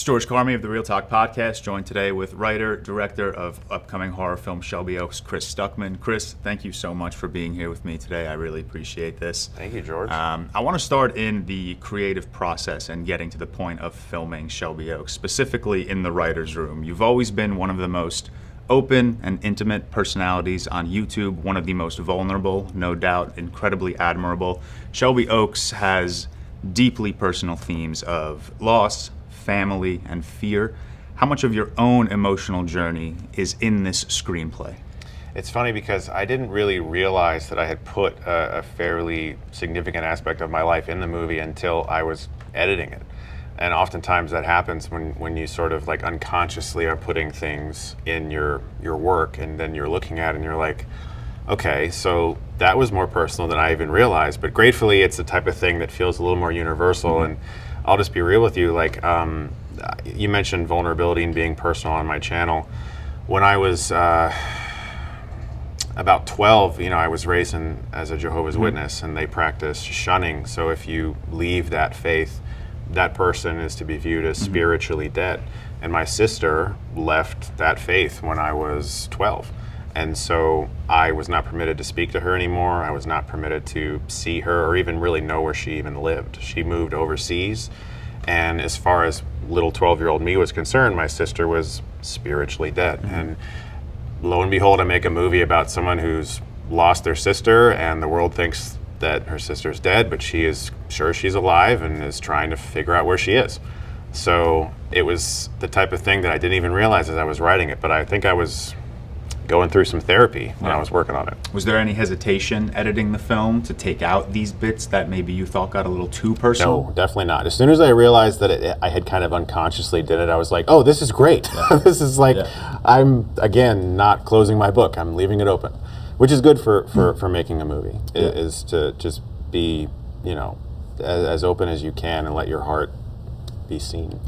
George Carmy of the ReelTok podcast, joined today with writer, director of upcoming horror film Shelby Oaks, Chris Stuckmann. Chris, thank you so much for being here with me today. I really appreciate this. Thank you, George. I want to start in the creative process and getting to the point of filming Shelby Oaks, specifically in the writer's room. You've always been one of the most open and intimate personalities on YouTube, one of the most vulnerable, no doubt, incredibly admirable. Shelby Oaks has deeply personal themes of loss, family, and fear. How much of your own emotional journey is in this screenplay? It's funny because I didn't really realize that I had put a fairly significant aspect of my life in the movie until I was editing it. And oftentimes that happens when you sort of like unconsciously are putting things in your work, and then you're looking at it and you're like, okay, so that was more personal than I even realized. But gratefully, it's the type of thing that feels a little more universal. And I'll just be real with you. Like, you mentioned vulnerability and being personal on my channel. When I was about 12, I was raised as a Jehovah's Witness, and they practice shunning. So if you leave that faith, that person is to be viewed as spiritually dead. And my sister left that faith when I was 12. And so I was not permitted to speak to her anymore. I was not permitted to see her or even really know where she even lived. She moved overseas. And as far as little 12-year-old me was concerned, my sister was spiritually dead. And lo and behold, I make a movie about someone who's lost their sister, and the world thinks that her sister's dead, but she is sure she's alive and is trying to figure out where she is. So it was the type of thing that I didn't even realize as I was writing it, but I think I was going through some therapy when I was working on it. Was there any hesitation editing the film to take out these bits that maybe you thought got a little too personal? No, definitely not. As soon as I realized that I had kind of unconsciously did it, I was like, oh, this is great. This is like, I'm, again, not closing my book. I'm leaving it open, which is good for making a movie, is to just be, as open as you can and let your heart be seen.